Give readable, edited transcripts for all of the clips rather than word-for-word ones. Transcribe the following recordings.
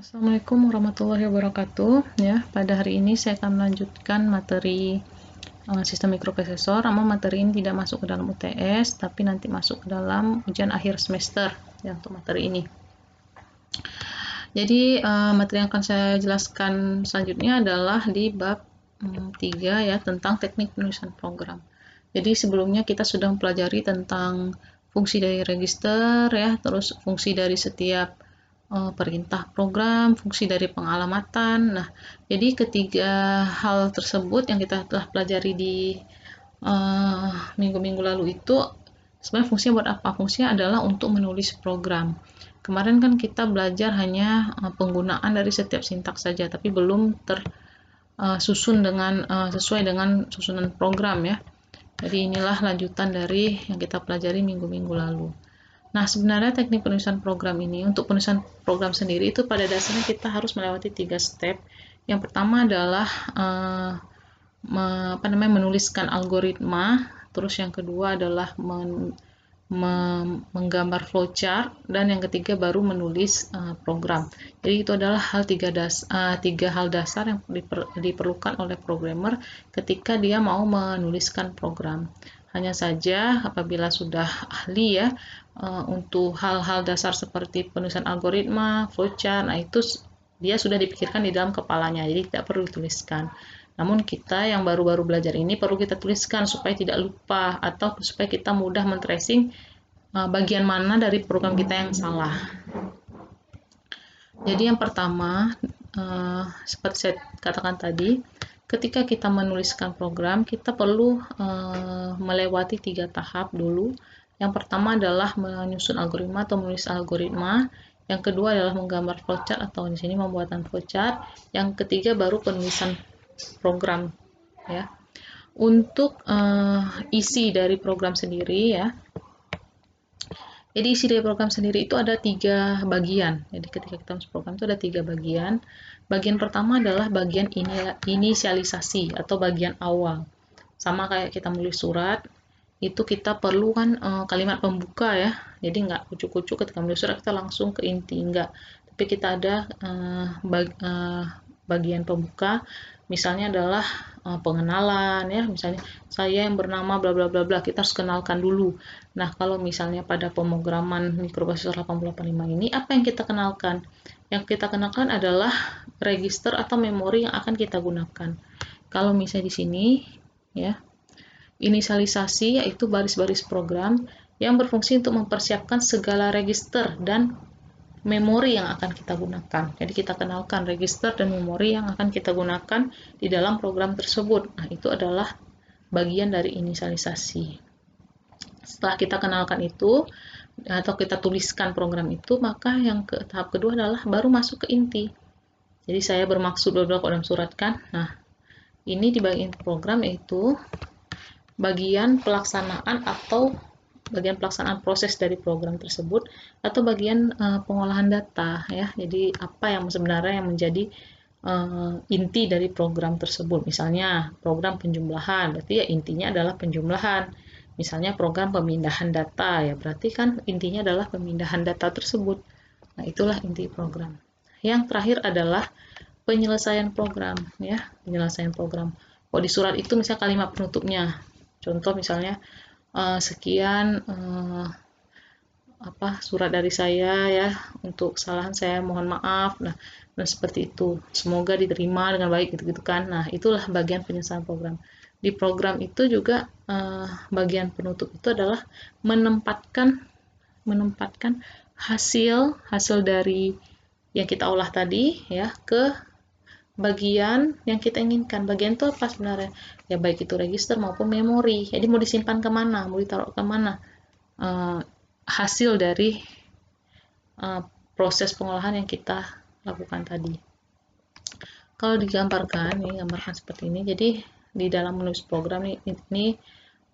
Assalamualaikum warahmatullahi wabarakatuh. Ya, pada hari ini saya akan melanjutkan materi sistem mikroprosesor. Namun materi ini tidak masuk ke dalam UTS, tapi nanti masuk ke dalam ujian akhir semester ya untuk materi ini. Jadi materi yang akan saya jelaskan selanjutnya adalah di bab 3 ya, tentang teknik penulisan program. Jadi sebelumnya kita sudah mempelajari tentang fungsi dari register ya, terus fungsi dari setiap perintah program, fungsi dari pengalamatan. Nah, jadi ketiga hal tersebut yang kita telah pelajari di minggu-minggu lalu itu sebenarnya fungsinya buat apa? Fungsinya adalah untuk menulis program. Kemarin kan kita belajar hanya penggunaan dari setiap sintaks saja, tapi belum tersusun dengan sesuai dengan susunan program ya. Jadi inilah lanjutan dari yang kita pelajari minggu-minggu lalu. Nah, sebenarnya teknik penulisan program ini, untuk penulisan program sendiri itu pada dasarnya kita harus melewati 3 step. Yang pertama adalah menuliskan algoritma, terus yang kedua adalah menggambar flowchart, dan yang ketiga baru menulis program. Jadi itu adalah tiga hal dasar yang diperlukan oleh programmer ketika dia mau menuliskan program. Hanya saja apabila sudah ahli ya untuk hal-hal dasar seperti penulisan algoritma, flowchart, nah itu dia sudah dipikirkan di dalam kepalanya, jadi tidak perlu dituliskan. Namun kita yang baru-baru belajar ini perlu kita tuliskan supaya tidak lupa atau supaya kita mudah men-tracing bagian mana dari program kita yang salah. Jadi yang pertama, seperti saya katakan tadi, ketika kita menuliskan program, kita perlu melewati 3 tahap dulu. Yang pertama adalah menyusun algoritma atau menulis algoritma. Yang kedua adalah menggambar flowchart atau di sini pembuatan flowchart. Yang ketiga baru penulisan program ya. Untuk isi dari program sendiri ya. Jadi isi dari program sendiri itu ada 3 bagian. Jadi ketika kita masuk program itu ada 3 bagian. Bagian pertama adalah bagian inisialisasi atau bagian awal. Sama kayak kita menulis surat, itu kita perlu kan kalimat pembuka ya. Jadi nggak kucuk-kucuk ketika menulis surat kita langsung ke inti, enggak. Tapi kita ada bagian pembuka, misalnya adalah pengenalan ya, misalnya saya yang bernama bla bla bla bla, kita harus kenalkan dulu. Nah, kalau misalnya pada pemrograman mikroprosesor 885 ini apa yang kita kenalkan? Yang kita kenalkan adalah register atau memori yang akan kita gunakan. Kalau misalnya di sini ya, inisialisasi yaitu baris-baris program yang berfungsi untuk mempersiapkan segala register dan memori yang akan kita gunakan. Jadi kita kenalkan register dan memori yang akan kita gunakan di dalam program tersebut. Nah, itu adalah bagian dari inisialisasi. Setelah kita kenalkan itu atau kita tuliskan program itu, maka yang tahap kedua adalah baru masuk ke inti. Jadi saya bermaksud dalam surat kan. Nah, ini di bagian program yaitu bagian pelaksanaan atau bagian pelaksanaan proses dari program tersebut atau bagian pengolahan data ya. Jadi apa yang sebenarnya yang menjadi inti dari program tersebut. Misalnya program penjumlahan, berarti ya intinya adalah penjumlahan. Misalnya program pemindahan data ya, berarti kan intinya adalah pemindahan data tersebut. Nah, itulah inti program. Yang terakhir adalah penyelesaian program ya, penyelesaian program. Kalau di surat itu misalnya kalimat penutupnya. Contoh misalnya sekian surat dari saya ya, untuk kesalahan saya mohon maaf. Nah, dan seperti itu. Semoga diterima dengan baik gitu-gitu kan. Nah, itulah bagian penyelesaian program. Di program itu juga bagian penutup itu adalah menempatkan hasil dari yang kita olah tadi ya ke bagian yang kita inginkan. Bagian itu apa sebenarnya? Ya baik itu register maupun memori. Jadi mau disimpan kemana? Mau ditaruh kemana? Hasil dari proses pengolahan yang kita lakukan tadi. Kalau digambarkan, ini gambarkan seperti ini. Jadi di dalam menulis program ini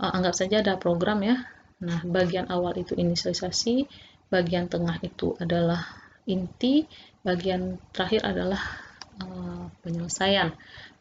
anggap saja ada program ya. Nah, bagian awal itu inisialisasi, bagian tengah itu adalah inti, bagian terakhir adalah penyelesaian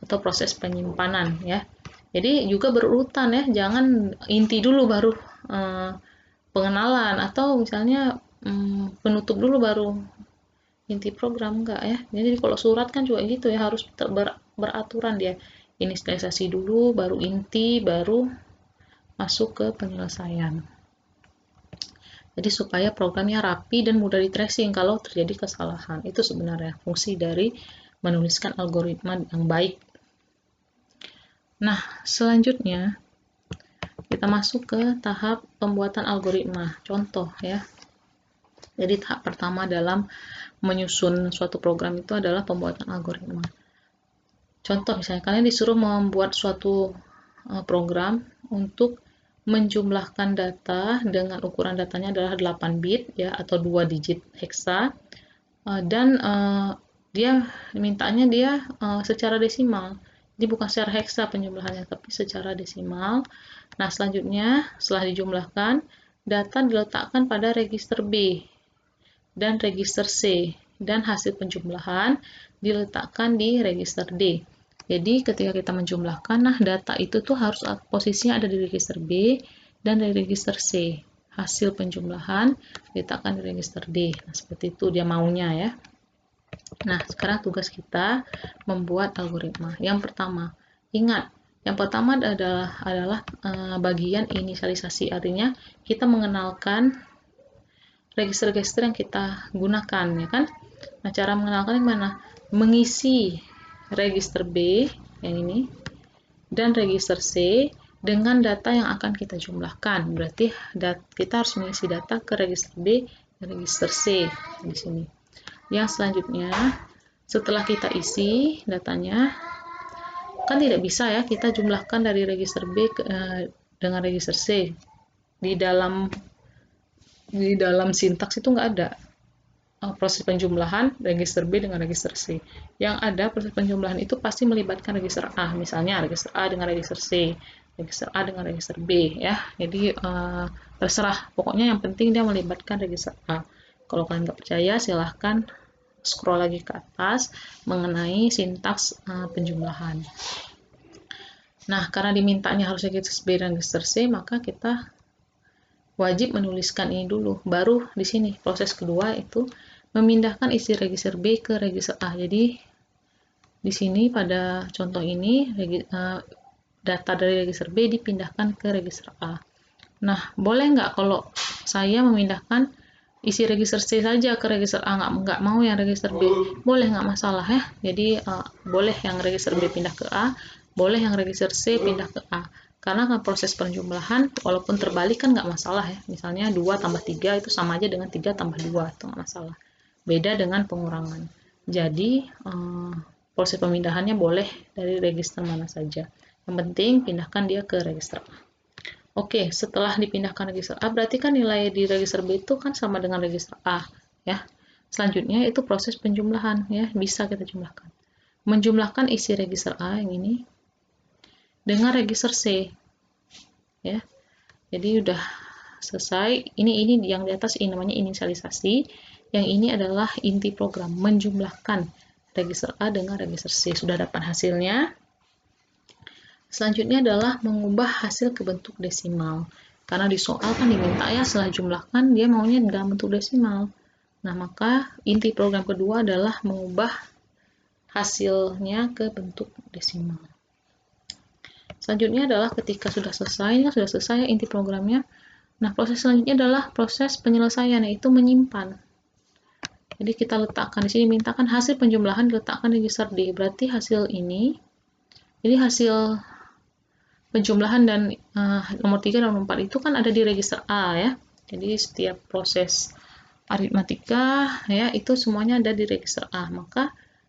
atau proses penyimpanan ya. Jadi juga berurutan ya, jangan inti dulu baru pengenalan atau misalnya penutup dulu baru inti program enggak ya. Jadi kalau surat kan juga gitu ya, harus beraturan dia. Inisialisasi dulu, baru inti, baru masuk ke penyelesaian. Jadi supaya programnya rapi dan mudah di tracing kalau terjadi kesalahan. Itu sebenarnya fungsi dari menuliskan algoritma yang baik. Nah, selanjutnya kita masuk ke tahap pembuatan algoritma. Contoh ya. Jadi tahap pertama dalam menyusun suatu program itu adalah pembuatan algoritma. Contoh misalnya kalian disuruh membuat suatu program untuk menjumlahkan data dengan ukuran datanya adalah 8 bit ya atau 2 digit heksa dan dia mintanya dia secara desimal. Jadi bukan secara heksa penjumlahannya tapi secara desimal. Nah, selanjutnya setelah dijumlahkan, data diletakkan pada register B dan register C dan hasil penjumlahan diletakkan di register D. Jadi ketika kita menjumlahkan, nah data itu tuh harus posisinya ada di register B dan di register C. Hasil penjumlahan diletakkan di register D. Nah, seperti itu dia maunya ya. Nah, sekarang tugas kita membuat algoritma. Yang pertama, ingat, yang pertama adalah bagian inisialisasi. Artinya kita mengenalkan register-register yang kita gunakan ya kan. Nah, cara mengenalkan gimana? Mengisi register B yang ini dan register C dengan data yang akan kita jumlahkan. Berarti kita harus mengisi data ke register B dan register C di sini. Yang selanjutnya, setelah kita isi datanya, kan tidak bisa ya kita jumlahkan dari register B dengan register C. Di dalam sintaks itu nggak ada proses penjumlahan register B dengan register C. Yang ada proses penjumlahan itu pasti melibatkan register A, misalnya register A dengan register C, register A dengan register B ya. Jadi terserah, pokoknya yang penting dia melibatkan register A. Kalau kalian nggak percaya, silahkan scroll lagi ke atas mengenai sintaks penjumlahan. Nah, karena dimintanya harus register B dan register C, maka kita wajib menuliskan ini dulu. Baru di sini proses kedua itu memindahkan isi register B ke register A. Jadi di sini pada contoh ini data dari register B dipindahkan ke register A. Nah, boleh nggak kalau saya memindahkan isi register C saja ke register A, nggak mau yang register B? Boleh, nggak masalah ya. Jadi boleh yang register B pindah ke A, boleh yang register C pindah ke A. Karena kan proses penjumlahan walaupun terbalik kan nggak masalah ya. Misalnya 2 tambah 3 itu sama aja dengan 3 tambah 2, itu nggak masalah. Beda dengan pengurangan. Jadi proses pemindahannya boleh dari register mana saja. Yang penting pindahkan dia ke register A. Oke, setelah dipindahkan register A, berarti kan nilai di register B itu kan sama dengan register A, ya. Selanjutnya itu proses penjumlahan, ya, bisa kita jumlahkan. Menjumlahkan isi register A yang ini dengan register C, ya. Jadi udah selesai. Ini yang di atas ini namanya inisialisasi. Yang ini adalah inti program, menjumlahkan register A dengan register C. Sudah dapat hasilnya. Selanjutnya adalah mengubah hasil ke bentuk desimal. Karena di soal kan diminta ya setelah jumlahkan dia maunya dalam bentuk desimal. Nah, maka inti program kedua adalah mengubah hasilnya ke bentuk desimal. Selanjutnya adalah ketika sudah selesai inti programnya. Nah, proses selanjutnya adalah proses penyelesaian, yaitu menyimpan. Jadi kita letakkan di sini, mintakan hasil penjumlahan diletakkan di register D. Berarti hasil ini, jadi hasil penjumlahan dan nomor 3 dan nomor 4 itu kan ada di register A ya. Jadi setiap proses aritmatika ya itu semuanya ada di register A. Maka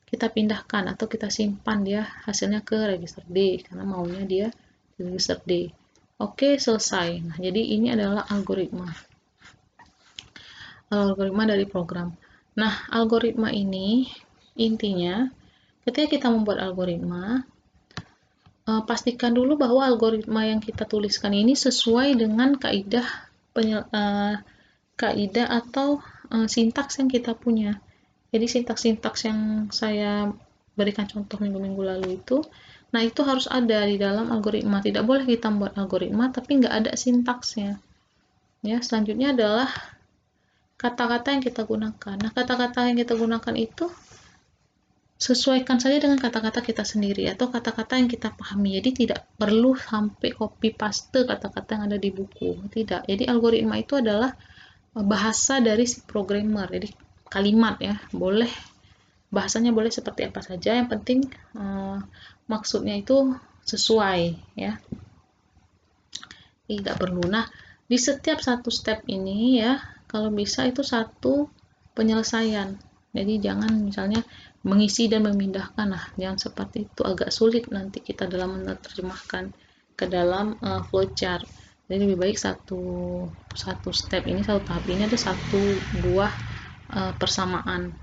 kita pindahkan atau kita simpan dia hasilnya ke register D karena maunya dia di register D. Oke, selesai. Nah, jadi ini adalah algoritma dari program. Nah, algoritma ini intinya ketika kita membuat algoritma, pastikan dulu bahwa algoritma yang kita tuliskan ini sesuai dengan kaidah atau sintaks yang kita punya. Jadi sintaks-sintaks yang saya berikan contoh minggu-minggu lalu itu, nah itu harus ada di dalam algoritma. Tidak boleh kita membuat algoritma tapi nggak ada sintaksnya. Ya, selanjutnya adalah kata-kata yang kita gunakan. Nah, kata-kata yang kita gunakan itu sesuaikan saja dengan kata-kata kita sendiri atau kata-kata yang kita pahami. Jadi tidak perlu sampai copy paste kata-kata yang ada di buku. Tidak. Jadi algoritma itu adalah bahasa dari si programmer. Jadi kalimat ya, boleh bahasanya boleh seperti apa saja. Yang penting maksudnya itu sesuai ya. Tidak perlu. Nah, di setiap satu step ini ya, kalau bisa itu satu penyelesaian. Jadi jangan misalnya mengisi dan memindahkan, nah jangan seperti itu, agak sulit nanti kita dalam menerjemahkan ke dalam flowchart. Jadi lebih baik satu step ini, satu tahap ini ada satu buah persamaan